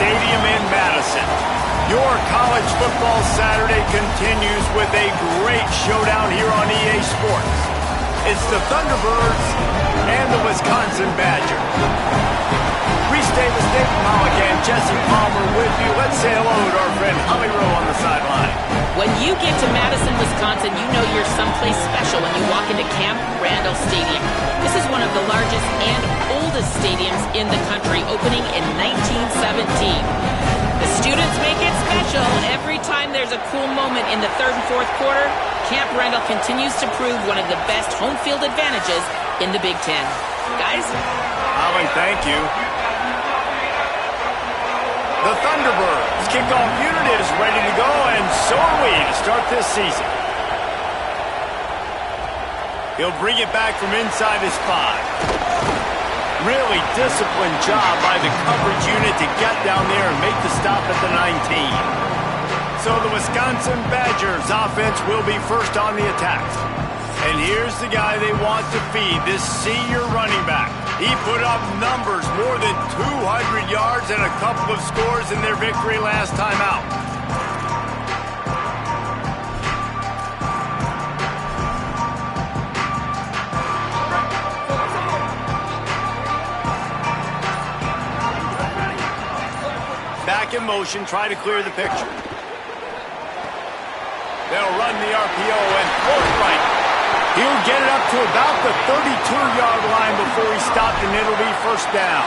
Stadium in Madison. Your college football Saturday continues with a great showdown here on EA Sports. It's the Thunderbirds and the Wisconsin Badgers. Reese Davis, Dave Pollock, and Jesse Palmer with you. Let's say hello to our friend Holly Rowe on the sideline. When you get to Madison, Wisconsin, you know you're someplace special when you walk into Camp Randall Stadium. This is one of the largest and oldest stadiums in the country, opening in 1917. The students make it special. Every time there's a cool moment in the third and fourth quarter, Camp Randall continues to prove one of the best home field advantages in the Big Ten. Guys? Holly, thank you. The Thunderbirds kickoff unit is ready to go, and so are we to start this season. He'll bring it back from inside his 5. Really disciplined job by the coverage unit to get down there and make the stop at the 19. So the Wisconsin Badgers offense will be first on the attack. And here's the guy they want to feed, this senior running back. He put up numbers, more than 200 yards and a couple of scores in their victory last time out. Back in motion, try to clear the picture. They'll run the RPO and throw it right. He'll get it up to about the 32-yard line before he's stopped, and it'll be first down.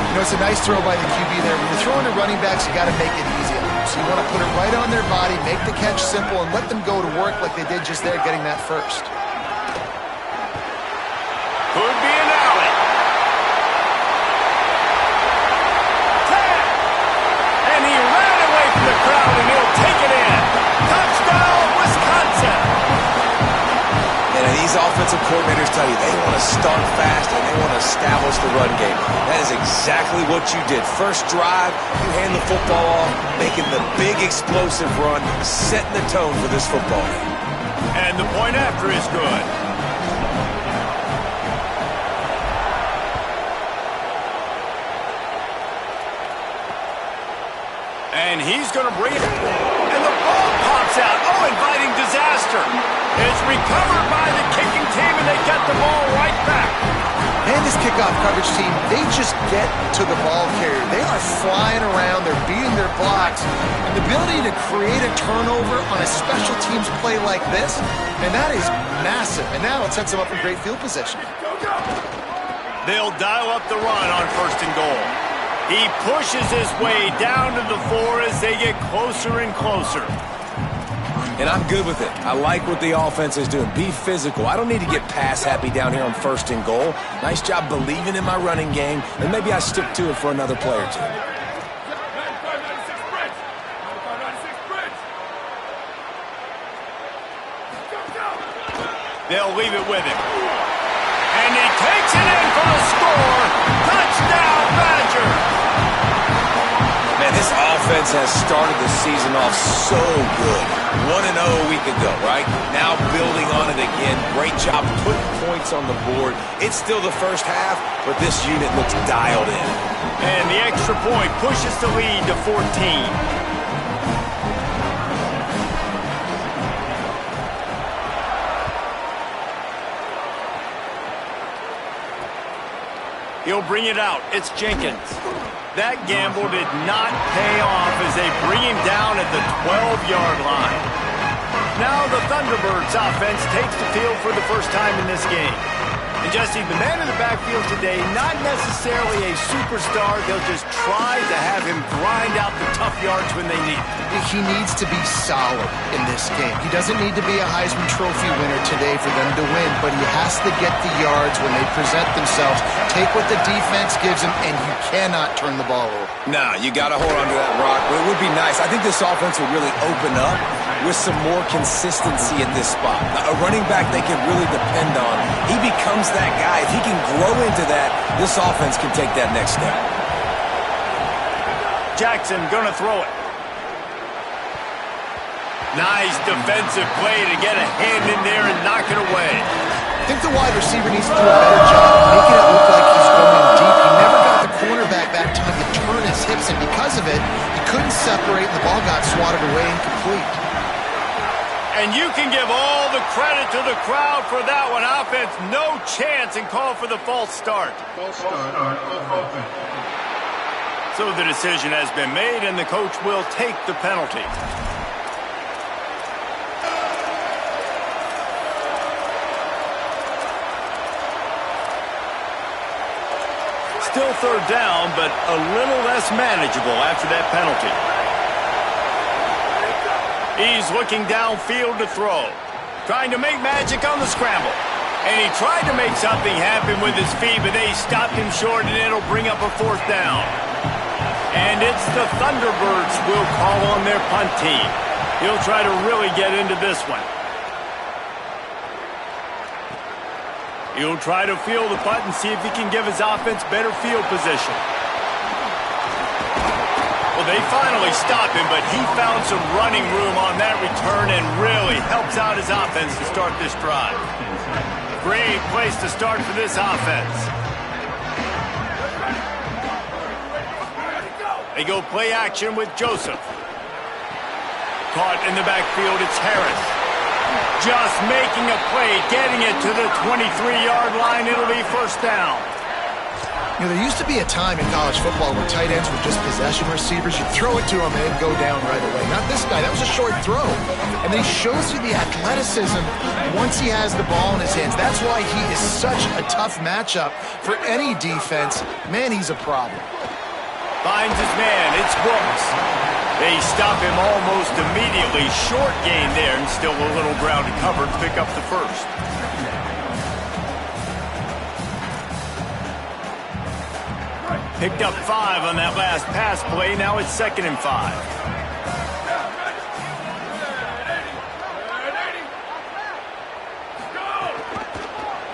You know, it's a nice throw by the QB there. When you're throwing to running backs, you got to make it easy. So you want to put it right on their body, make the catch simple, and let them go to work like they did just there, getting that first. Could be an alley. 10. And he ran away from the crowd, and he'll take it in. Touchdown, Wisconsin. And these offensive coordinators tell you they want to start fast and they want to establish the run game. That is exactly what you did. First drive, you hand the football off, making the big explosive run, setting the tone for this football game. And the point after is good. And he's going to bring it. And the ball pops out. Oh, inviting disaster. It's recovered by the kicking team, and they get the ball right back. And this kickoff coverage team, they just get to the ball carrier. They are flying around. They're beating their blocks. And the ability to create a turnover on a special teams play like this, and that is massive. And now it sets them up in great field position. They'll dial up the run on first and goal. He pushes his way down to the 4 as they get closer and closer. And I'm good with it. I like what the offense is doing. Be physical. I don't need to get pass happy down here on first and goal. Nice job believing in my running game, and maybe I stick to it for another play or two. They'll leave it with him. And he takes it in for a score. Touchdown, Badgers! Man, this offense has started the season off so good. 1-0 a week ago, right? Now building on it again. Great job putting points on the board. It's still the first half, but this unit looks dialed in. And the extra point pushes the lead to 14. He'll bring it out. It's Jenkins. That gamble did not pay off as they bring him down at the 12-yard line. Now the Thunderbirds offense takes the field for the first time in this game. And Jesse, the man in the backfield today, not necessarily a superstar. They'll just try to have him grind out the tough yards when they need it. He needs to be solid in this game. He doesn't need to be a Heisman Trophy winner today for them to win, but he has to get the yards when they present themselves. Take what the defense gives him, and you cannot turn the ball over. Nah, you got to hold on to that rock, but it would be nice. I think this offense would really open up with some more consistency at this spot. Now, a running back they can really depend on. He becomes that guy. If he can grow into that, this offense can take that next step. Jackson gonna throw it. Nice defensive play to get a hand in there and knock it away. I think the wide receiver needs to do a better job making it look like he's going deep. He never got the cornerback that time to turn his his hips, and because of it, he couldn't separate, and the ball got swatted away incomplete. And you can give all the credit to the crowd for that one. Offense, no chance, and call for the false start. False start, open. So the decision has been made, and the coach will take the penalty. Still third down, but a little less manageable after that penalty. He's looking downfield to throw. Trying to make magic on the scramble. And he tried to make something happen with his feet, but they stopped him short, and it'll bring up a fourth down. And it's the Thunderbirds will call on their punt team. He'll try to really get into this one. He'll try to field the punt and see if he can give his offense better field position. Well, they finally stopped him, but he found some running room on that return and really helps out his offense to start this drive. Great place to start for this offense. They go play action with Joseph. Caught in the backfield, it's Harris. Just making a play, getting it to the 23-yard line. It'll be first down. You know, there used to be a time in college football where tight ends were just possession receivers. You'd throw it to him and they'd go down right away. Not this guy. That was a short throw. And then he shows you the athleticism once he has the ball in his hands. That's why he is such a tough matchup for any defense. Man, he's a problem. Finds his man. It's Brooks. They stop him almost immediately. Short gain there, and still a little ground to cover to pick up the first. Picked up 5 on that last pass play. Now it's 2nd and 5.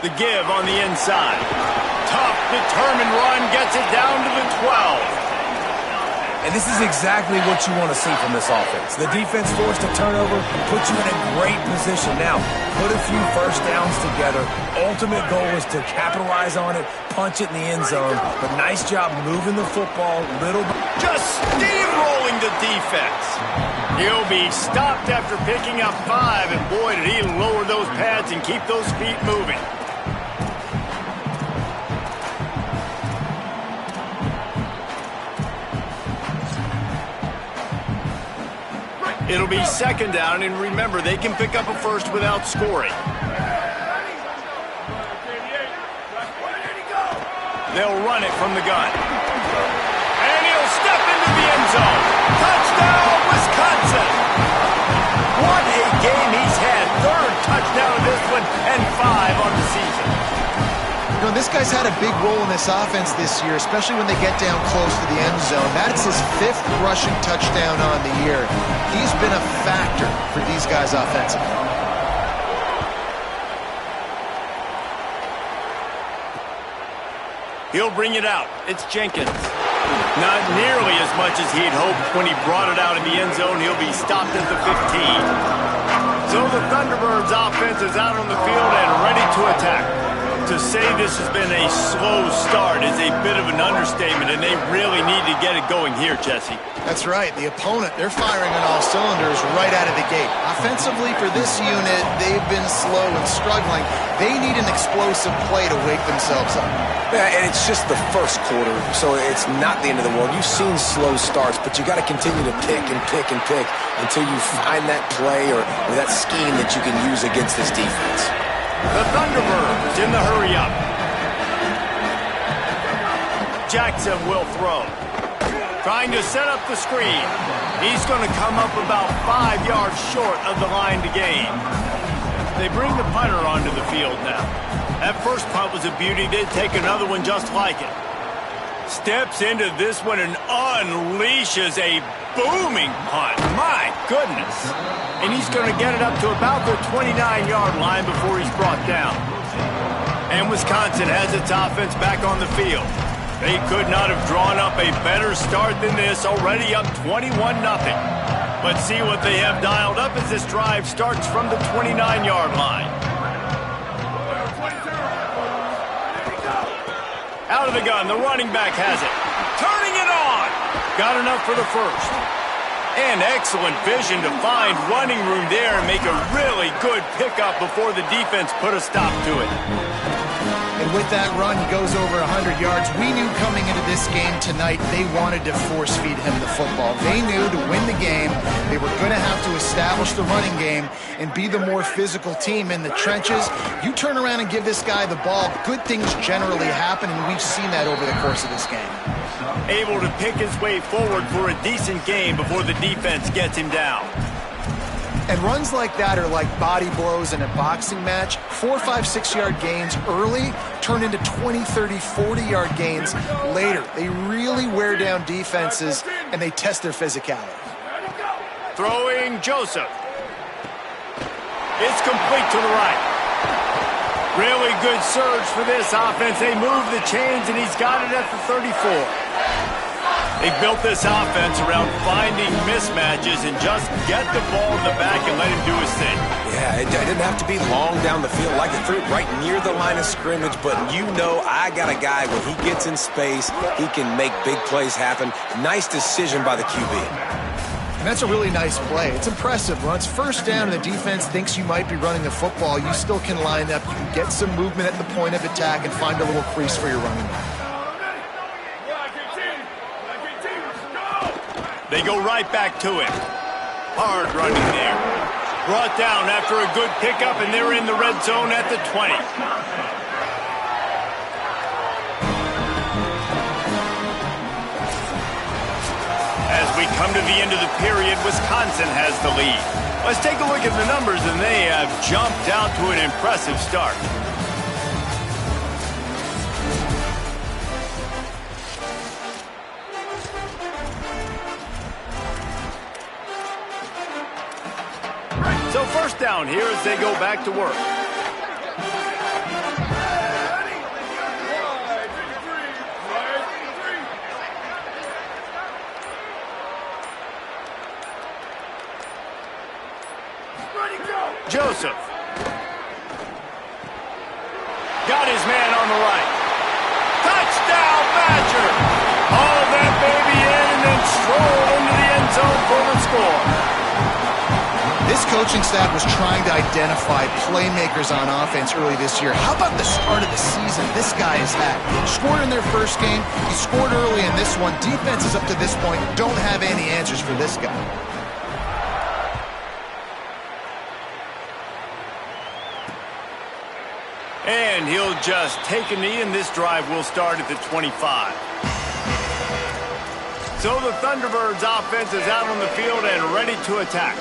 The give on the inside. Tough, determined run. Gets it down to the 12. And this is exactly what you want to see from this offense. The defense forced a turnover, puts you in a great position. Now, put a few first downs together. Ultimate goal is to capitalize on it, punch it in the end zone. But nice job moving the football little bit. Just steamrolling the defense. He'll be stopped after picking up 5, and boy, did he lower those pads and keep those feet moving. It'll be 2nd down, and remember, they can pick up a first without scoring. They'll run it from the gun. And he'll step into the end zone. Touchdown, Wisconsin! What a game he's had. 3rd touchdown of this one, and 5 on the season. You know, this guy's had a big role in this offense this year, especially when they get down close to the end zone. That's his 5th rushing touchdown on the year. He's been a factor for these guys offensively. He'll bring it out. It's Jenkins. Not nearly as much as he'd hoped when he brought it out in the end zone. He'll be stopped at the 15. So the Thunderbirds offense is out on the field and ready to attack. To say this has been a slow start is a bit of an understatement, and they really need to get it going here, Jesse. That's right. The opponent, they're firing on all cylinders right out of the gate. Offensively, for this unit, they've been slow and struggling. They need an explosive play to wake themselves up. Yeah, and it's just the first quarter, so it's not the end of the world. You've seen slow starts, but you got to continue to pick and pick and pick until you find that play or that scheme that you can use against this defense. The Thunderbirds in the hurry-up. Jackson will throw. Trying to set up the screen. He's going to come up about 5 yards short of the line to gain. They bring the punter onto the field now. That first punt was a beauty. They'd take another one just like it. Steps into this one and unleashes a booming punt. My goodness. And he's going to get it up to about the 29-yard line before he's brought down. And Wisconsin has its offense back on the field. They could not have drawn up a better start than this, already up 21-0. Let's see what they have dialed up as this drive starts from the 29-yard line. Out of the gun, the running back has it. Turning it on. Got enough for the first. And excellent vision to find running room there and make a really good pickup before the defense put a stop to it. And with that run, he goes over 100 yards. We knew coming into this game tonight they wanted to force-feed him the football. They knew to win the game, they were going to have to establish the running game and be the more physical team in the trenches. You turn around and give this guy the ball, good things generally happen, and we've seen that over the course of this game. Able to pick his way forward for a decent game before the defense gets him down. And runs like that are like body blows in a boxing match. 4, 5, 6 yard gains early turn into 20, 30, 40-yard gains later. They really wear down defenses, and they test their physicality. Throwing Joseph. It's complete to the right. Really good surge for this offense. They move the chains, and he's got it at the 34. They built this offense around finding mismatches and just get the ball in the back and let him do his thing. Yeah, it didn't have to be long down the field. Like it threw it right near the line of scrimmage, but you know I got a guy, when he gets in space, he can make big plays happen. Nice decision by the QB. And that's a really nice play. It's impressive. When it's first down and the defense thinks you might be running the football, you still can line up. You can get some movement at the point of attack and find a little crease for your running back. They go right back to it. Hard running there. Brought down after a good pickup, and they're in the red zone at the 20. As we come to the end of the period, Wisconsin has the lead. Let's take a look at the numbers, and they have jumped out to an impressive start. So first down here as they go back to work. Joseph. Got his man on the right. Touchdown, Badger! All that baby in and then stroll into the end zone for the score. This coaching staff was trying to identify playmakers on offense early this year. How about the start of the season this guy has had? Scored in their first game. He scored early in this one. Defenses up to this point don't have any answers for this guy. And he'll just take a knee, and this drive will start at the 25. So the Thunderbirds offense is out on the field and ready to attack.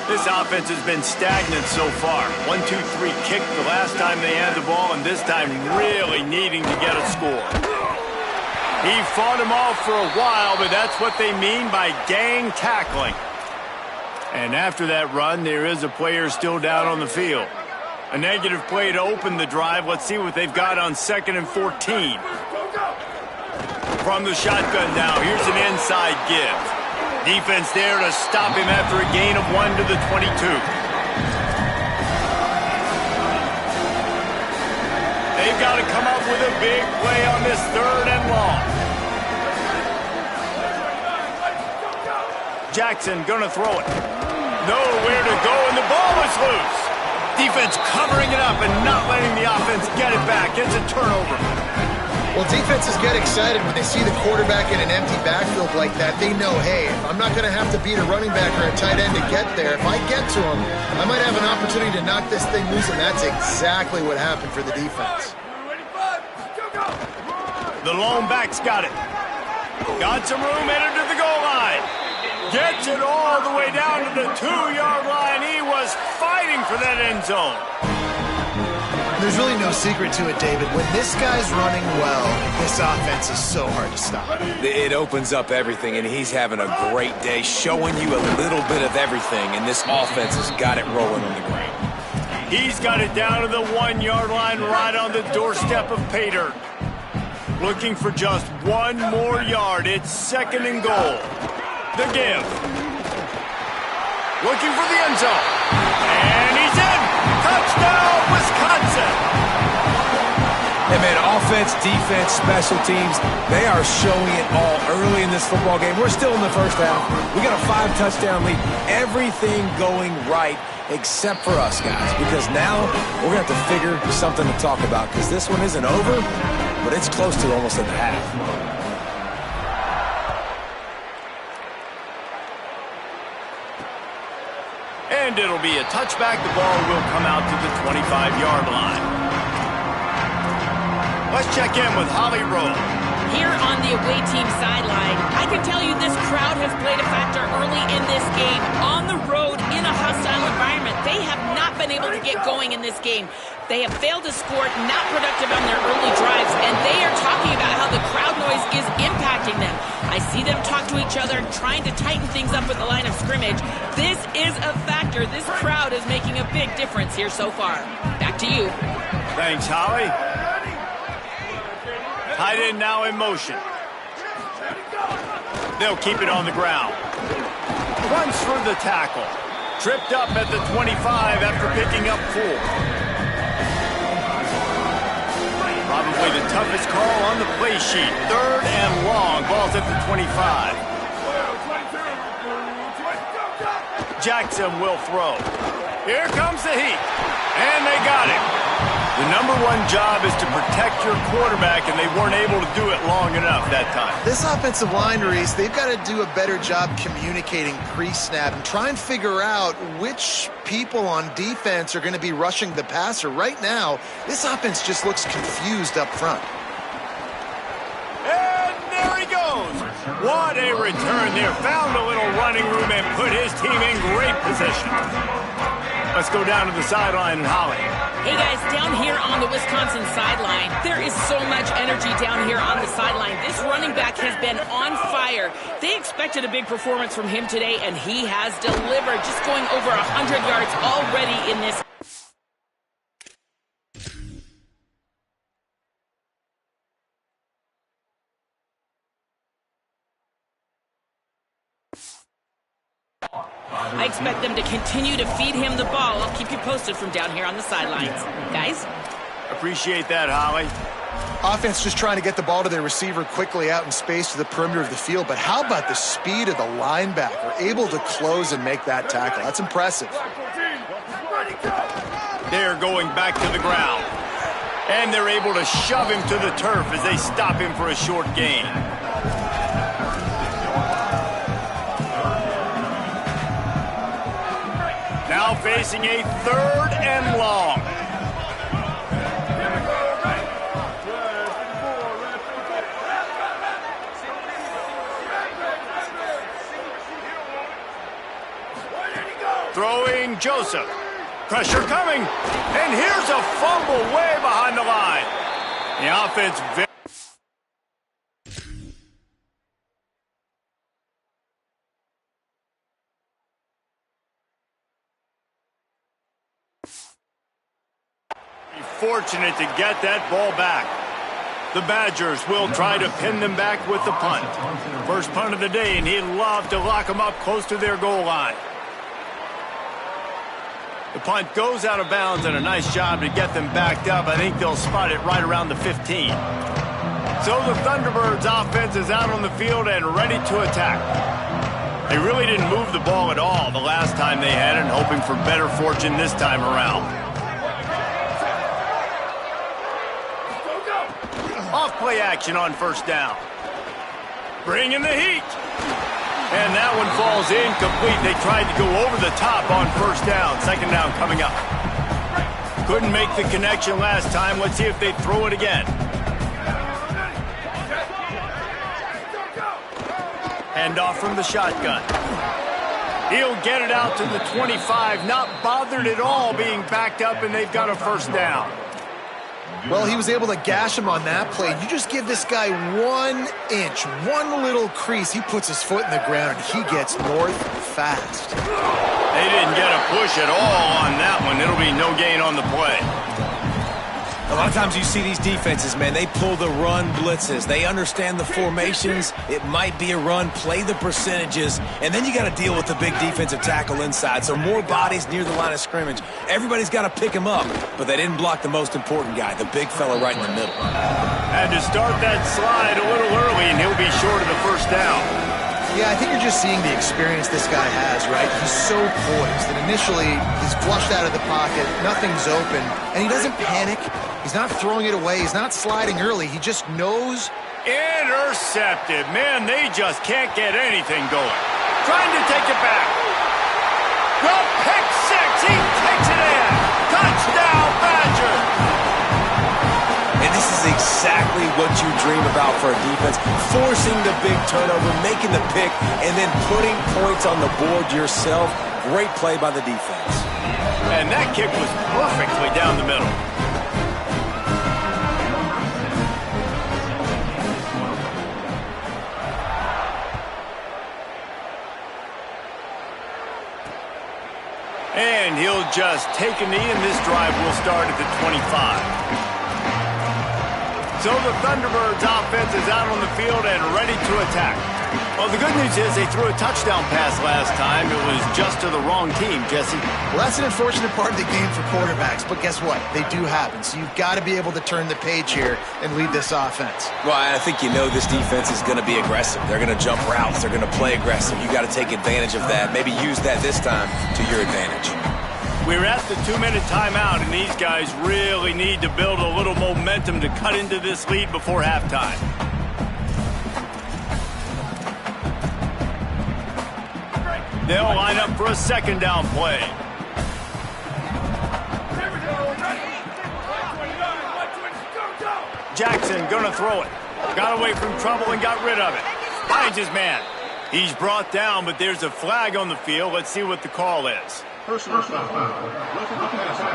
This offense has been stagnant so far. 1-2-3 kick the last time they had the ball, and this time really needing to get a score. He fought him off for a while, but that's what they mean by gang tackling. And after that run, there is a player still down on the field. A negative play to open the drive. Let's see what they've got on 2nd and 14. From the shotgun now, here's an inside give. Defense there to stop him after a gain of 1 to the 22. They've got to come up with a big play on this 3rd and long. Jackson gonna throw it. Nowhere to go, and the ball is loose. Defense covering it up and not letting the offense get it back. It's a turnover. Well, defenses get excited when they see the quarterback in an empty backfield like that. They know, hey, I'm not going to have to beat a running back or a tight end to get there. If I get to him, I might have an opportunity to knock this thing loose, and that's exactly what happened for the defense. The lone back's got it. Got some room, headed to the goal line. Gets it all the way down to the 2-yard line. He was fighting for that end zone. There's really no secret to it, David. When this guy's running well, this offense is so hard to stop. It opens up everything, and he's having a great day, showing you a little bit of everything, and this offense has got it rolling on the ground. He's got it down to the 1-yard line, right on the doorstep of pay dirt. Looking for just one more yard. It's 2nd and goal. The give. Looking for the end zone. And he's in. Touchdown, Wisconsin. Hey, man, Offense, defense, special teams, they are showing it all early in this football game. We're still in the first half. We got a 5-touchdown lead. Everything going right except for us, guys, because now we're going to have to figure something to talk about because this one isn't over, but it's close to almost at the half. And it'll be a touchback. The ball will come out to the 25-yard line. Let's check in with Holly Rowe. Here on the away team sideline, I can tell you this crowd has played a factor early in this game. On the road, in a hostile environment, they have not been able to get going in this game. They have failed to score, not productive on their early drives, and they are talking about how the crowd noise is impacting them. I see them talk to each other, trying to tighten things up at the line of scrimmage. This is a factor. This crowd is making a big difference here so far. Back to you. Thanks, Holly. Tight end now in motion. They'll keep it on the ground. Runs for the tackle. Tripped up at the 25 after picking up 4. Probably the toughest call on the play sheet. 3rd and long. Ball's at the 25. Jackson will throw. Here comes the heat. And they got him. The number one job is to protect your quarterback, and they weren't able to do it long enough that time. This offensive line, Reese, they've got to do a better job communicating pre-snap and try and figure out which people on defense are going to be rushing the passer. Right now, this offense just looks confused up front. And there he goes. What a return there. Found a little running room and put his team in great position. Let's go down to the sideline and Holly. Hey guys, down here on the Wisconsin sideline, there is so much energy down here on the sideline. This running back has been on fire. They expected a big performance from him today, and he has delivered, just going over 100 yards already in this. I expect them to continue to feed him the ball. I'll keep you posted from down here on the sidelines. Guys? Appreciate that, Holly. Offense just trying to get the ball to their receiver quickly out in space to the perimeter of the field. But how about the speed of the linebacker? Able to close and make that tackle. That's impressive. They're going back to the ground. And they're able to shove him to the turf as they stop him for a short gain. Now facing a 3rd and long. Throwing Joseph. Pressure coming. And here's a fumble way behind the line. The offense very fortunate to get that ball back. The Badgers will try to pin them back with the punt. First punt of the day, and he'd love to lock them up close to their goal line. The punt goes out of bounds, and a nice job to get them backed up. I think they'll spot it right around the 15. So the Thunderbirds offense is out on the field and ready to attack. They really didn't move the ball at all the last time they had it, and hoping for better fortune this time around. Off play action on first down. Bring in the heat. And that one falls incomplete. They tried to go over the top on first down. Second down coming up. Couldn't make the connection last time. Let's see if they throw it again. Hand off from the shotgun. He'll get it out to the 25. Not bothered at all being backed up, and they've got a first down. Well, he was able to gash him on that play. You just give this guy 1 inch, one little crease. He puts his foot in the ground, and he gets north fast. They didn't get a push at all on that one. It'll be no gain on the play. A lot of times you see these defenses, man, they pull the run blitzes. They understand the formations. It might be a run, play the percentages, and then you got to deal with the big defensive tackle inside. So more bodies near the line of scrimmage. Everybody's got to pick him up, but they didn't block the most important guy, the big fella right in the middle. Had to start that slide a little early, and he'll be short of the first down. Yeah, I think you're just seeing the experience this guy has, right? He's so poised that initially he's flushed out of the pocket, nothing's open, and he doesn't panic. He's not throwing it away. He's not sliding early. He just knows. Intercepted. Man, they just can't get anything going. Trying to take it back. The pick six. He takes it in. Touchdown, Badger. And this is exactly what you dream about for a defense. Forcing the big turnover, making the pick, and then putting points on the board yourself. Great play by the defense. And that kick was perfectly down the middle. And he'll just take a knee, and this drive will start at the 25. So the Thunderbirds offense is out on the field and ready to attack. Well, the good news is they threw a touchdown pass last time. It was just to the wrong team, Jesse. Well, that's an unfortunate part of the game for quarterbacks, but guess what? They do happen. So you've got to be able to turn the page here and lead this offense. Well, I think you know this defense is going to be aggressive. They're going to jump routes. They're going to play aggressive. You got to take advantage of that. Maybe use that this time to your advantage. We're at the 2-minute timeout, and these guys really need to build a little momentum to cut into this lead before halftime. They'll line up for a second down play. Jackson gonna throw it. Got away from trouble and got rid of it. Finds his man. He's brought down, but there's a flag on the field. Let's see what the call is. Personal foul. Roughing the passer.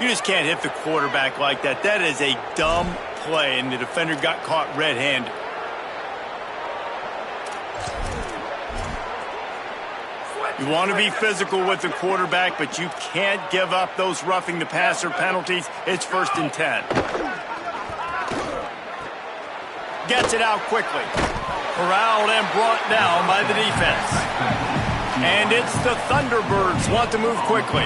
You just can't hit the quarterback like that. That is a dumb play, and the defender got caught red-handed. You want to be physical with the quarterback, but you can't give up those roughing the passer penalties. It's 1st and 10. Gets it out quickly. Corralled and brought down by the defense. And it's the Thunderbirds want to move quickly.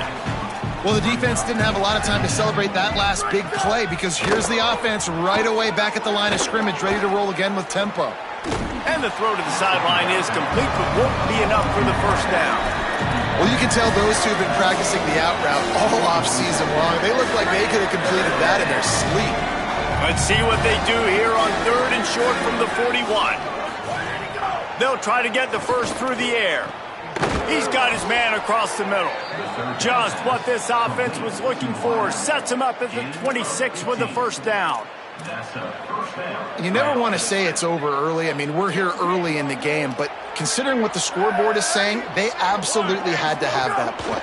Well, the defense didn't have a lot of time to celebrate that last big play because here's the offense right away back at the line of scrimmage, ready to roll again with tempo. And the throw to the sideline is complete, but won't be enough for the first down. Well, you can tell those two have been practicing the out route all off-season long. They look like they could have completed that in their sleep. Let's see what they do here on 3rd and short from the 41. They'll try to get the first through the air. He's got his man across the middle. Just what this offense was looking for. Sets him up at the 26 with the first down. You never want to say it's over early. I mean, we're here early in the game, but considering what the scoreboard is saying, they absolutely had to have that play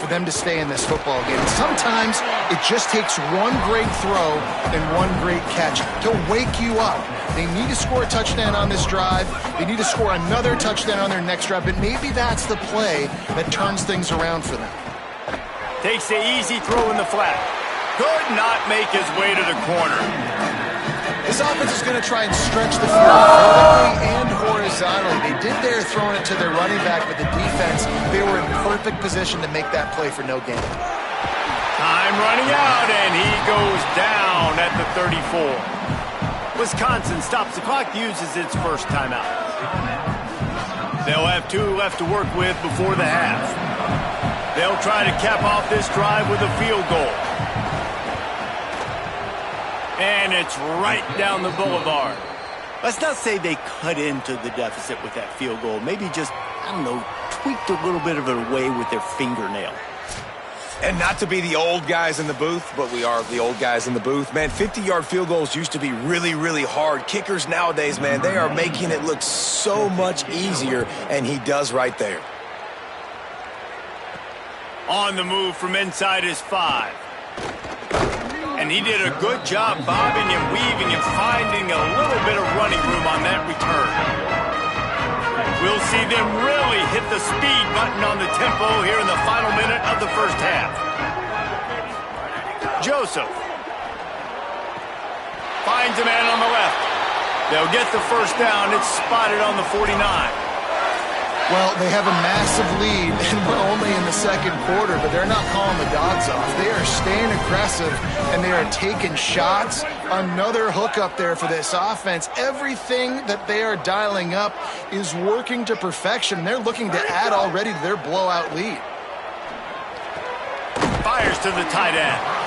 for them to stay in this football game. And sometimes it just takes one great throw and one great catch to wake you up. They need to score a touchdown on this drive. They need to score another touchdown on their next drive, but maybe that's the play that turns things around for them. Takes the easy throw in the flat. Could not make his way to the corner. This offense is going to try and stretch the field vertically and horizontally. They did there throwing it to their running back, but the defense, they were in perfect position to make that play for no gain. Time running out, and he goes down at the 34. Wisconsin stops the clock, uses its first timeout. They'll have 2 left to work with before the half. They'll try to cap off this drive with a field goal. And it's right down the boulevard. Let's not say they cut into the deficit with that field goal. Maybe just, I don't know, tweaked a little bit of it away with their fingernail. And not to be the old guys in the booth, but we are the old guys in the booth. Man, 50-yard field goals used to be really, really hard. Kickers nowadays, man, they are making it look so much easier, and he does right there. On the move from inside his 5. And he did a good job bobbing and weaving and finding a little bit of running room on that return. We'll see them really hit the speed button on the tempo here in the final minute of the first half. Joseph finds a man on the left. They'll get the first down. It's spotted on the 49. Well, they have a massive lead, and we're only in the second quarter, but they're not calling the dogs off. They are staying aggressive, and they are taking shots. Another hookup there for this offense. Everything that they are dialing up is working to perfection. They're looking to add already to their blowout lead. Fires to the tight end.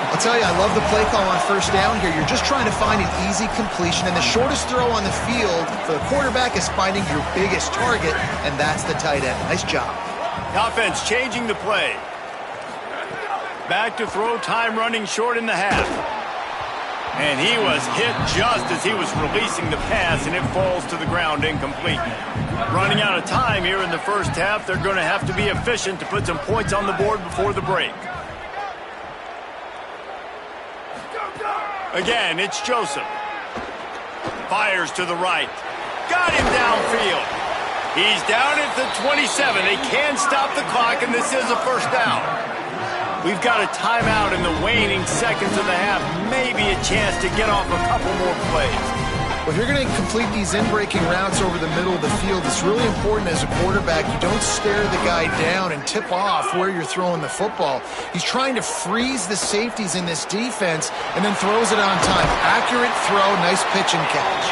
I'll tell you, I love the play call on first down here. You're just trying to find an easy completion, and the shortest throw on the field for the quarterback is finding your biggest target, and that's the tight end. Nice job. Offense changing the play. Back to throw, time running short in the half. And he was hit just as he was releasing the pass, and it falls to the ground incomplete. Running out of time here in the first half, they're going to have to be efficient to put some points on the board before the break. Again, it's Joseph. Fires to the right. Got him downfield. He's down at the 27. They can stop the clock, and this is a first down. We've got a timeout in the waning seconds of the half. Maybe a chance to get off a couple more plays. Well, if you're going to complete these in-breaking routes over the middle of the field, it's really important as a quarterback you don't stare the guy down and tip off where you're throwing the football. He's trying to freeze the safeties in this defense and then throws it on time. Accurate throw, nice pitch and catch.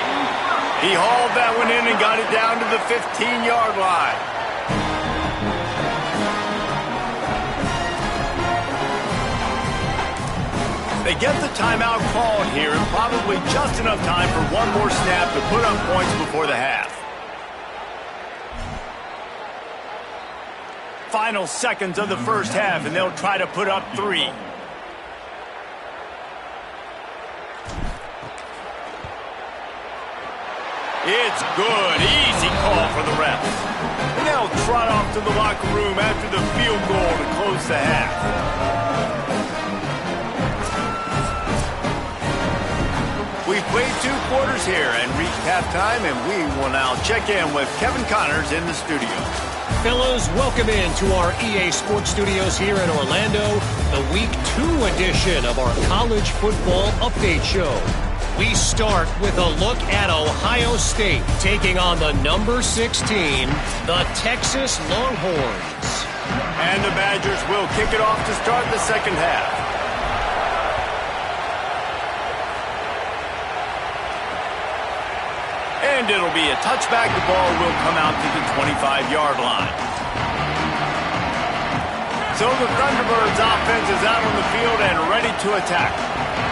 He hauled that one in and got it down to the 15-yard line. They get the timeout called here, and probably just enough time for one more snap to put up points before the half. Final seconds of the first half, and they'll try to put up 3. It's good. Easy call for the refs. And they'll trot off to the locker room after the field goal to close the half. We've played 2 quarters here and reached halftime, and we will now check in with Kevin Connors in the studio. Fellas, welcome into our EA Sports Studios here in Orlando, the Week 2 edition of our College Football Update Show. We start with a look at Ohio State taking on the number 16, the Texas Longhorns. And the Badgers will kick it off to start the second half. And it'll be a touchback. The ball will come out to the 25-yard line. So the Thunderbirds offense is out on the field and ready to attack.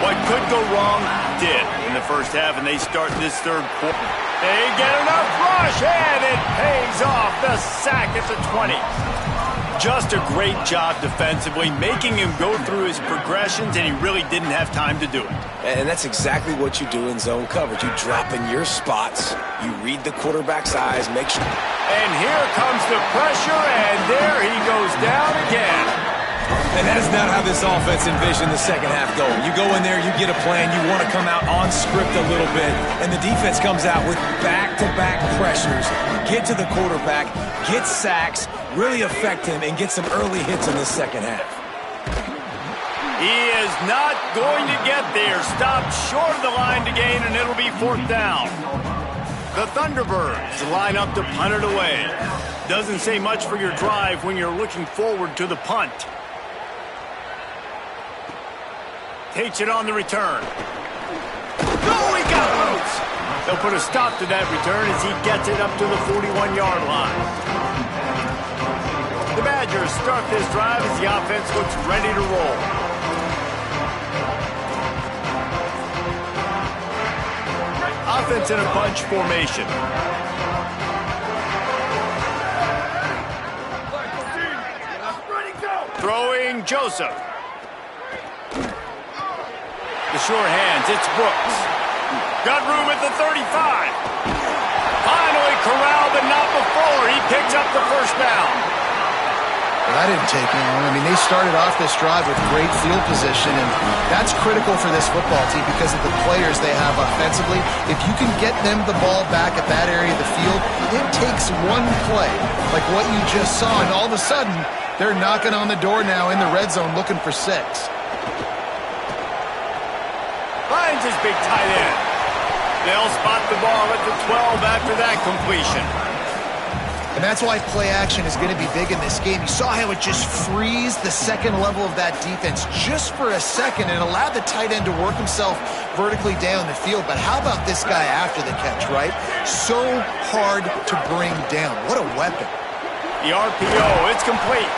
What could go wrong did in the first half, and they start this third quarter. They get enough rush, and it pays off. The sack at the 20. Just a great job defensively, making him go through his progressions, and he really didn't have time to do it. And that's exactly what you do in zone coverage. You drop in your spots, you read the quarterback's eyes, make sure. And here comes the pressure, and there he goes down again. And that is not how this offense envisioned the second half going. You go in there, you get a plan, you want to come out on script a little bit, and the defense comes out with back-to-back pressures, get to the quarterback, get sacks, really affect him, and get some early hits in the second half. He is not going to get there. Stopped short of the line to gain, and it'll be 4th down. The Thunderbirds line up to punt it away. Doesn't say much for your drive when you're looking forward to the punt. Takes it on the return. Oh, he got loose. They'll put a stop to that return as he gets it up to the 41-yard line. The Badgers start this drive as the offense looks ready to roll. Offense in a bunch formation. Throwing Joseph. The sure hands, it's Brooks. Got room at the 35. Finally corralled, but not before. He picks up the first down. Well, that didn't take long. I mean, they started off this drive with great field position, and that's critical for this football team because of the players they have offensively. If you can get them the ball back at that area of the field, it takes one play, like what you just saw, and all of a sudden, they're knocking on the door now in the red zone looking for 6. Finds his big tight end. They'll spot the ball at the 12 after that completion. And that's why play action is going to be big in this game. You saw how it just frees the second level of that defense just for a second and allowed the tight end to work himself vertically down the field. But how about this guy after the catch, right? So hard to bring down. What a weapon. The RPO, it's complete.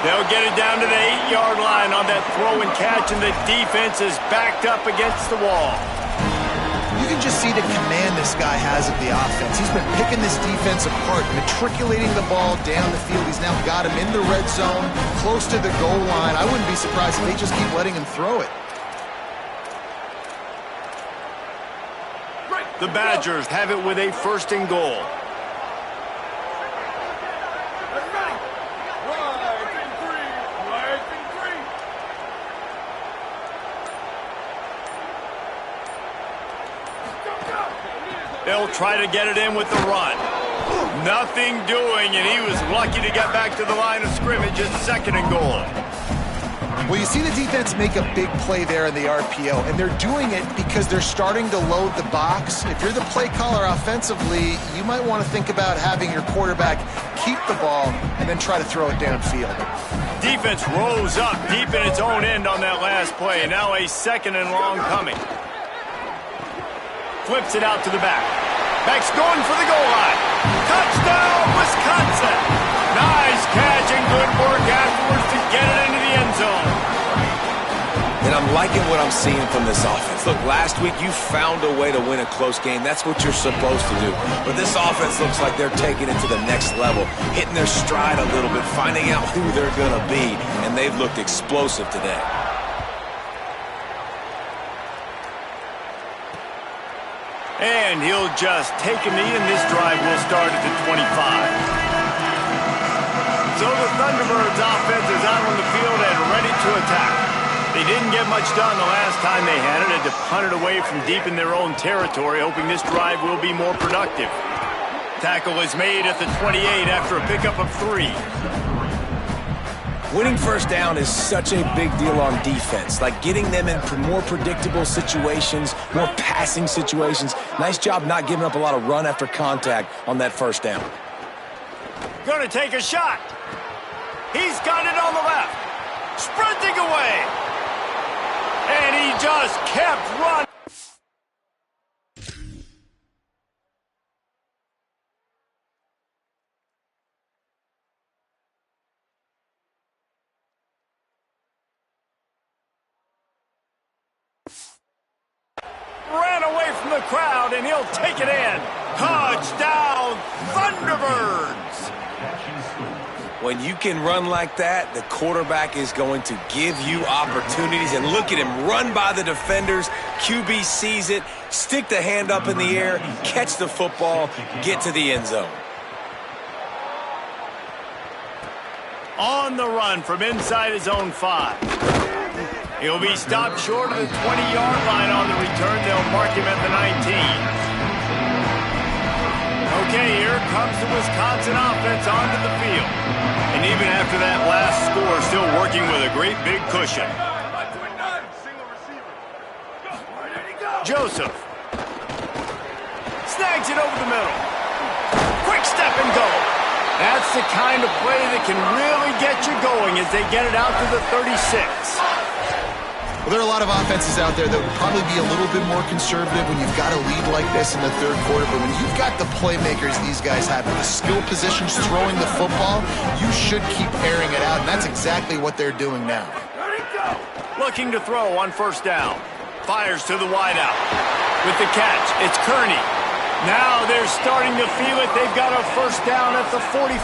They'll get it down to the 8-yard line on that throw and catch, and the defense is backed up against the wall. You can just see the command this guy has of the offense. He's been picking this defense apart, matriculating the ball down the field. He's now got him in the red zone, close to the goal line. I wouldn't be surprised if they just keep letting him throw it. The Badgers have it with a 1st and goal. They'll try to get it in with the run. Nothing doing, and he was lucky to get back to the line of scrimmage at 2nd and goal. Well, you see the defense make a big play there in the RPO, and they're doing it because they're starting to load the box. If you're the play caller offensively, you might want to think about having your quarterback keep the ball and then try to throw it downfield. Defense rose up deep in its own end on that last play. Now a 2nd and long coming. Flips it out to the back. Back's going for the goal line. Touchdown, Wisconsin. Nice catch and good work afterwards to get it into the end zone. And I'm liking what I'm seeing from this offense. Look, last week you found a way to win a close game. That's what you're supposed to do. But this offense looks like they're taking it to the next level, hitting their stride a little bit, finding out who they're going to be, and they've looked explosive today. And he'll just take a knee, and this drive will start at the 25. So the Thunderbirds offense is out on the field and ready to attack. They didn't get much done the last time they had it, had to punt it away from deep in their own territory, hoping this drive will be more productive. Tackle is made at the 28 after a pickup of 3. Winning 1st down is such a big deal on defense, like getting them in more predictable situations, more passing situations. Nice job not giving up a lot of run after contact on that 1st down. Going to take a shot. He's got it on the left. Sprinting away. And he just kept running. Ran away from the crowd, and he'll take it in. Touchdown, Thunderbirds! When you can run like that, the quarterback is going to give you opportunities. And look at him run by the defenders. QB sees it, stick the hand up in the air, catch the football, get to the end zone. On the run from inside his own 5. He'll be stopped short of the 20-yard line on the return. They'll mark him at the 19. Okay, here comes the Wisconsin offense onto the field. And even after that last score, still working with a great big cushion. Joseph. Snags it over the middle. Quick step and go. That's the kind of play that can really get you going as they get it out to the 36. Well, there are a lot of offenses out there that would probably be a little bit more conservative when you've got a lead like this in the 3rd quarter. But when you've got the playmakers these guys have, the skill positions throwing the football, you should keep airing it out. And that's exactly what they're doing now. Looking to throw on 1st down. Fires to the wideout. With the catch, it's Kearney. Now they're starting to feel it. They've got a 1st down at the 44.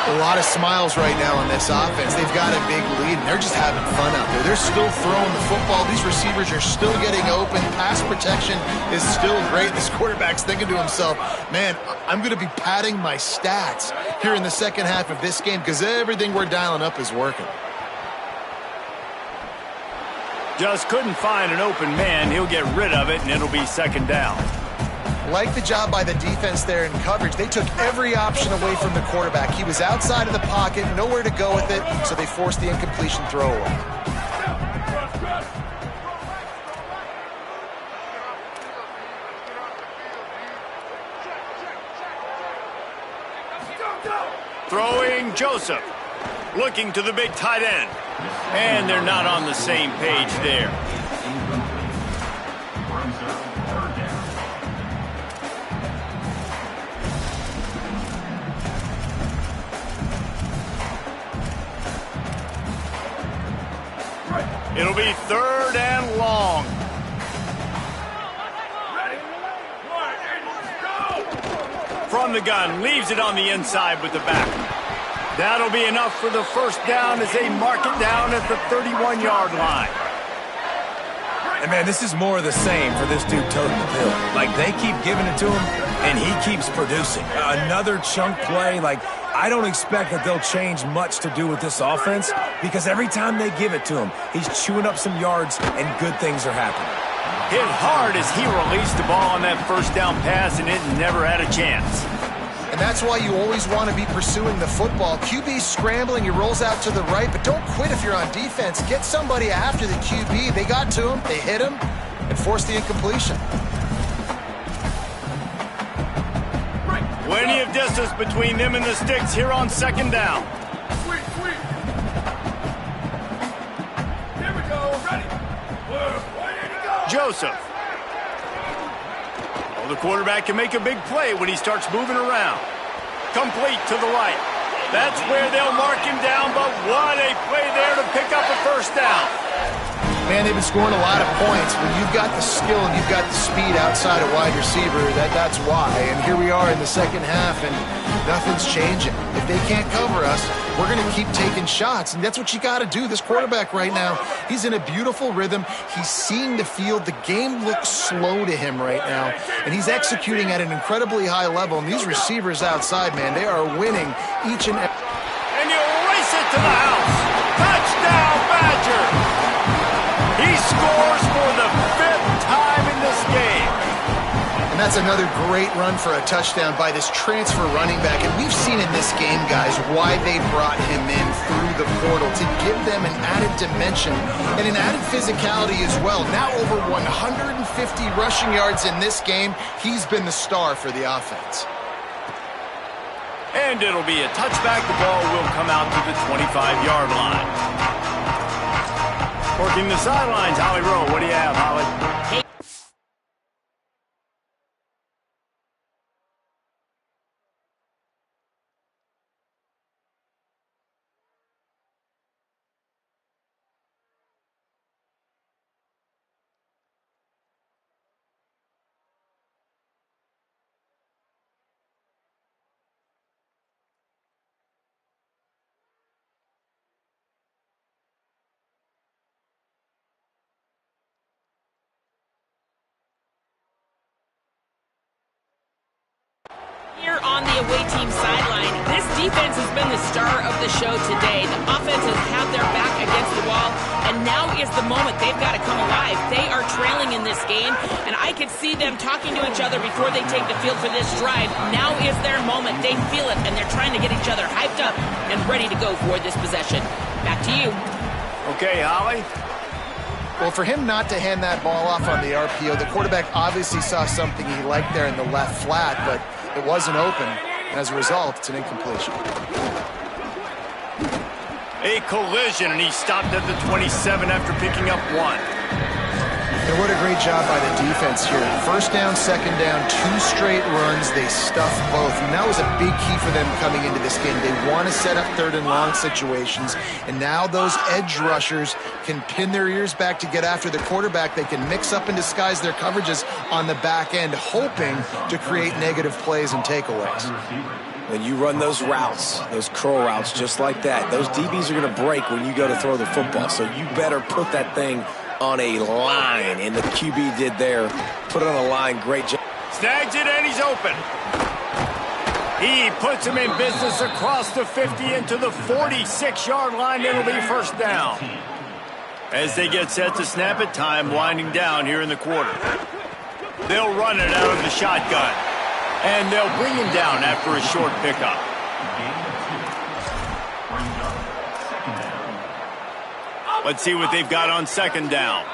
A lot of smiles right now on this offense. They've got a big lead, and they're just having fun out there. They're still throwing the football. These receivers are still getting open. Pass protection is still great. This quarterback's thinking to himself, man, I'm going to be padding my stats here in the second half of this game because everything we're dialing up is working. Just couldn't find an open man. He'll get rid of it, and it'll be second down. Like the job by the defense there in coverage. They took every option away from the quarterback. He was outside of the pocket, nowhere to go with it, so they forced the incompletion throw away. Throwing Joseph. Looking to the big tight end. And they're not on the same page there. It'll be third and long. From the gun, leaves it on the inside with the back. That'll be enough for the first down as they mark it down at the 31-yard line. And, man, this is more of the same for this dude toting the pill. Like, they keep giving it to him, and he keeps producing. Another chunk play, like, I don't expect that they'll change much to do with this offense because every time they give it to him, he's chewing up some yards and good things are happening. Hit hard as he released the ball on that first down pass, and it never had a chance. And that's why you always want to be pursuing the football. QB scrambling, he rolls out to the right, but don't quit if you're on defense. Get somebody after the QB. They got to him, they hit him, and forced the incompletion. Plenty of distance between them and the sticks here on second down. Sweet. Here we go. Ready. Ready to go. Joseph. Oh, the quarterback can make a big play when he starts moving around. Complete to the right. That's where they'll mark him down, but what a play there to pick up a first down. Man, they've been scoring a lot of points. When you've got the skill and you've got the speed outside of wide receiver, that's why. And here we are in the second half, and nothing's changing. If they can't cover us, we're going to keep taking shots, and that's what you got to do. This quarterback right now, he's in a beautiful rhythm. He's seeing the field. The game looks slow to him right now, and he's executing at an incredibly high level. And these receivers outside, man, they are winning each and every. And you race it to the house. Touchdown, Badger. He scores for the 5th time in this game. And that's another great run for a touchdown by this transfer running back. And we've seen in this game, guys, why they brought him in through the portal, to give them an added dimension and an added physicality as well. Now over 150 rushing yards in this game. He's been the star for the offense. And it'll be a touchback. The ball will come out to the 25-yard line. Working the sidelines, Holly Rowe. What do you have, Holly? Hey. Here on the away team sideline, this defense has been the star of the show today. The offense has had their back against the wall, and now is the moment they've got to come alive. They are trailing in this game, and I could see them talking to each other before they take the field for this drive. Now is their moment. They feel it, and they're trying to get each other hyped up and ready to go for this possession. Back to you. Okay, Holly. Well, for him not to hand that ball off on the RPO, the quarterback obviously saw something he liked there in the left flat, but it wasn't open. And as a result, it's an incompletion. A collision, and he stopped at the 27 after picking up 1. And what a great job by the defense here. First down, second down, 2 straight runs. They stuffed both. And that was a big key for them coming into this game. They want to set up third and long situations. And now those edge rushers can pin their ears back to get after the quarterback. They can mix up and disguise their coverages on the back end, hoping to create negative plays and takeaways. When you run those routes, those curl routes just like that, those DBs are going to break when you go to throw the football. So you better put that thing on a line, and the QB did there. Put it on a line. Great job. Snags it, and he's open. He puts him in business across the 50 into the 46-yard line. It'll be first down. As they get set to snap it, time winding down here in the quarter. They'll run it out of the shotgun. And they'll bring him down after a short pickup. Let's see what they've got on second down.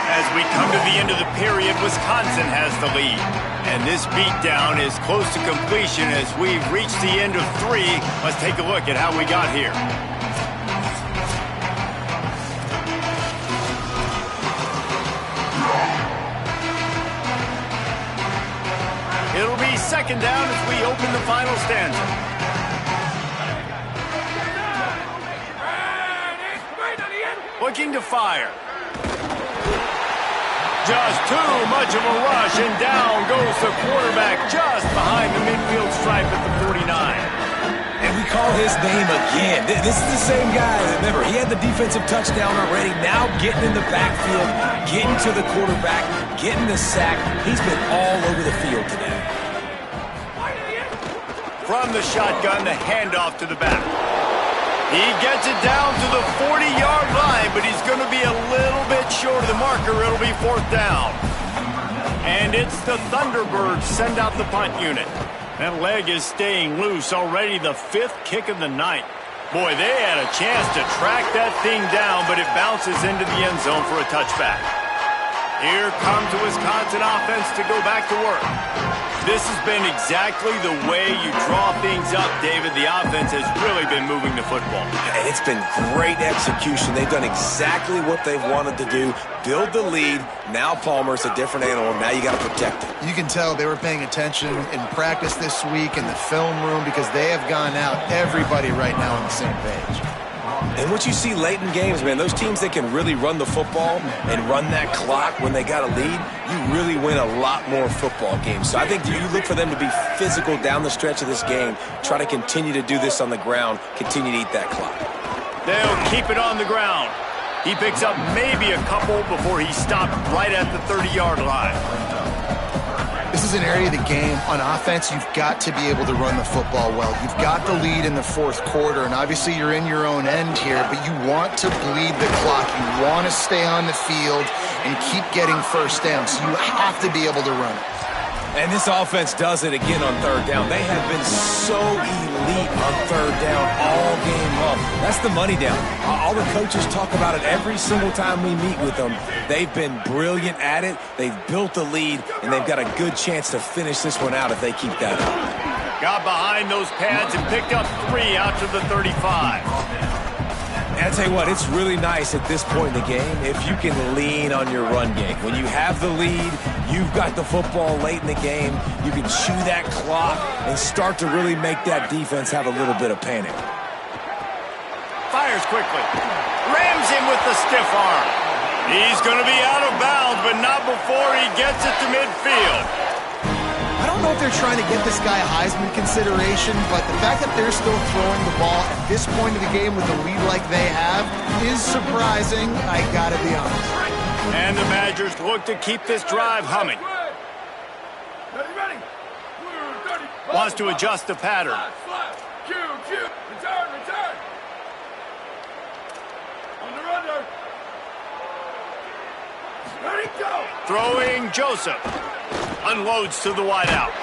As we come to the end of the period, Wisconsin has the lead. And this beatdown is close to completion as we've reached the end of 3. Let's take a look at how we got here. It'll be second down as we open the final stanza. Looking to fire. Just too much of a rush, and down goes the quarterback just behind the midfield stripe at the 49. And we call his name again. This is the same guy. Remember, he had the defensive touchdown already. Now getting in the backfield, getting to the quarterback, getting the sack. He's been all over the field today. From the shotgun, the handoff to the back. He gets it down to the 40-yard line, but he's going to be a little bit short of the marker. It'll be fourth down. And it's the Thunderbirds send out the punt unit. That leg is staying loose. Already the 5th kick of the night. Boy, they had a chance to track that thing down, but it bounces into the end zone for a touchback. Here comes the Wisconsin offense to go back to work. This has been exactly the way you draw things up, David. The offense has really been moving the football. And it's been great execution. They've done exactly what they've wanted to do. Build the lead. Now Palmer's a different animal. Now you got to protect it. You can tell they were paying attention in practice this week in the film room because they have gone out, everybody right now on the same page. And what you see late in games, man, those teams that can really run the football and run that clock when they got a lead, you really win a lot more football games. So I think you look for them to be physical down the stretch of this game, try to continue to do this on the ground, continue to eat that clock. They'll keep it on the ground. He picks up maybe a couple before he stopped right at the 30-yard line. This is an area of the game. On offense, you've got to be able to run the football well. You've got the lead in the fourth quarter, and obviously you're in your own end here, but you want to bleed the clock. You want to stay on the field and keep getting first down, so you have to be able to run it. And this offense does it again on third down. They have been so elite on third down all game long. That's the money down. All the coaches talk about it every single time we meet with them. They've been brilliant at it. They've built the lead, and they've got a good chance to finish this one out if they keep that up. Got behind those pads and picked up 3 out to the 35. And I tell you what, it's really nice at this point in the game if you can lean on your run game. When you have the lead, you've got the football late in the game, you can chew that clock and start to really make that defense have a little bit of panic. Fires quickly. Rams him with the stiff arm. He's going to be out of bounds, but not before he gets it to midfield. I don't know if they're trying to get this guy Heisman consideration, but the fact that they're still throwing the ball at this point of the game with the lead like they have is surprising, I gotta be honest. And the Badgers look to keep this drive humming. Wants to adjust the pattern. Return. Under. Ready, go. Throwing Joseph. Unloads to the wideout.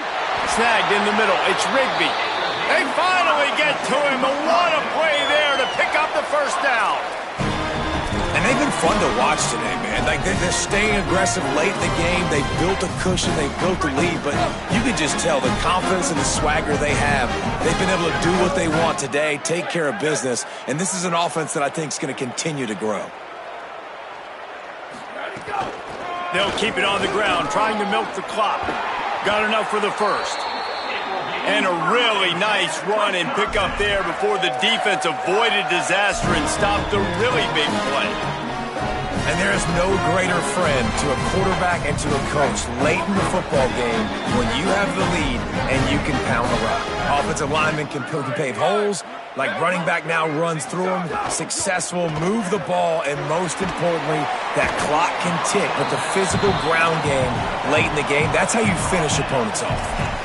Snagged in the middle. It's Rigby. They finally get to him. But what a play there to pick up the first down. And they've been fun to watch today, man. Like they're staying aggressive late in the game. They've built a cushion. They've built the lead. But you can just tell the confidence and the swagger they have. They've been able to do what they want today, take care of business. And this is an offense that I think is going to continue to grow. They'll keep it on the ground, trying to milk the clock. Got enough for the first. And a really nice run and pick up there before the defense avoided disaster and stopped the really big play. And there is no greater friend to a quarterback and to a coach late in the football game when you have the lead and you can pound the rock. Offensive linemen can pave holes, like running back now runs through them, successful, move the ball, and most importantly, that clock can tick. But the physical ground game late in the game, that's how you finish opponents off.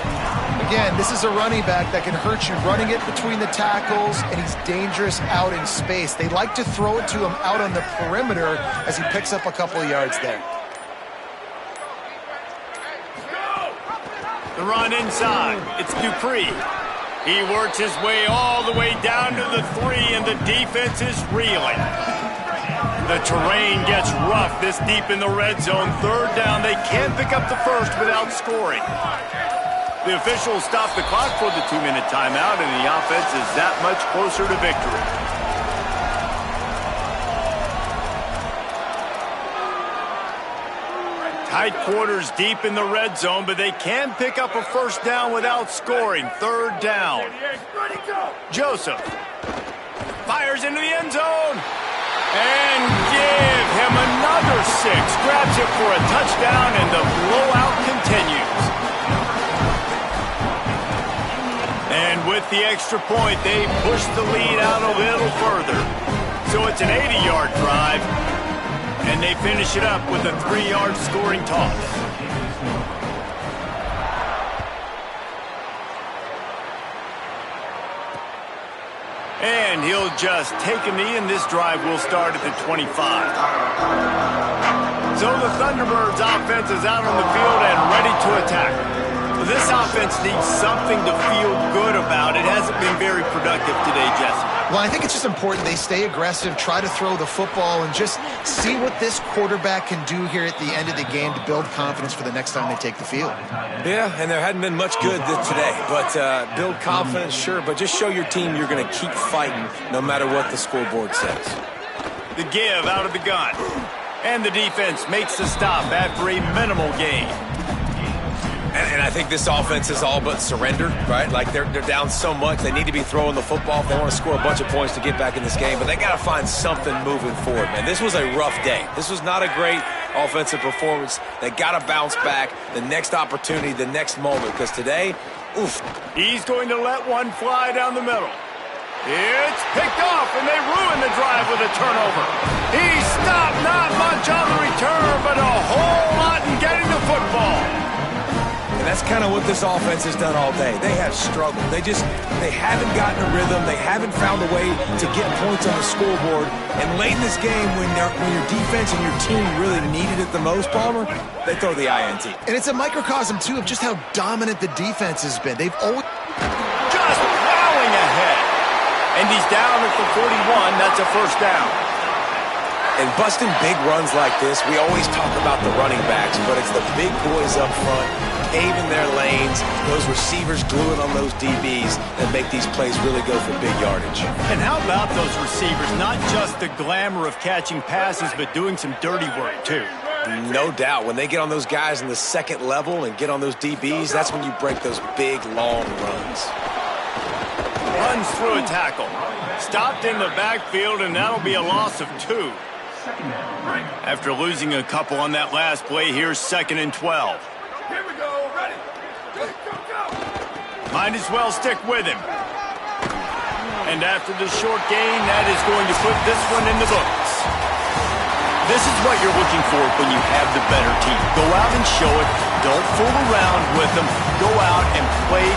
Again, this is a running back that can hurt you running it between the tackles, and he's dangerous out in space. They like to throw it to him out on the perimeter as he picks up a couple of yards there. The run inside. It's Dupree. He works his way all the way down to the 3, and the defense is reeling. The terrain gets rough this deep in the red zone. Third down. They can't pick up the first without scoring. The officials stop the clock for the 2-minute timeout, and the offense is that much closer to victory. Tight quarters deep in the red zone, but they can pick up a first down without scoring. Third down. Joseph fires into the end zone and give him another 6. Grabs it for a touchdown, and the blowout continues. And with the extra point, they push the lead out a little further. So it's an 80-yard drive, and they finish it up with a 3-yard scoring toss. And he'll just take a knee, and this drive will start at the 25. So the Thunderbirds offense is out on the field and ready to attack. This offense needs something to feel good about. It hasn't been very productive today, Jesse. Well, I think it's just important they stay aggressive, try to throw the football, and just see what this quarterback can do here at the end of the game to build confidence for the next time they take the field. Yeah, and there hadn't been much good today. But build confidence, sure, but just show your team you're going to keep fighting no matter what the scoreboard says. The give out of the gun. And the defense makes the stop after a minimal gain. And I think this offense is all but surrendered, right? Like they're down so much, they need to be throwing the football if they want to score a bunch of points to get back in this game. But they got to find something moving forward, man. This was a rough day. This was not a great offensive performance. They got to bounce back the next opportunity, the next moment, because today, oof. He's going to let one fly down the middle. It's picked off, and they ruin the drive with a turnover. He stopped, not much on the return, but a whole lot in getting the football. That's kind of what this offense has done all day. They have struggled. They haven't gotten a rhythm. They haven't found a way to get points on the scoreboard. And late in this game, when your defense and your team really needed it the most, Palmer, they throw the INT. And it's a microcosm, too, of just how dominant the defense has been. They've always just plowing ahead. And he's down at the 41. That's a first down. And busting big runs like this, we always talk about the running backs, but it's the big boys up front, paving their lanes, those receivers gluing on those DBs that make these plays really go for big yardage. And how about those receivers? Not just the glamour of catching passes, but doing some dirty work, too. No doubt. When they get on those guys in the second level and get on those DBs, that's when you break those big, long runs. Runs through a tackle. Stopped in the backfield, and that'll be a loss of 2. After losing a couple on that last play, here's 2nd and 12. Here we go. Ready. Go, go. Might as well stick with him. And after the short gain, that is going to put this one in the books. This is what you're looking for when you have the better team. Go out and show it. Don't fool around with them. Go out and play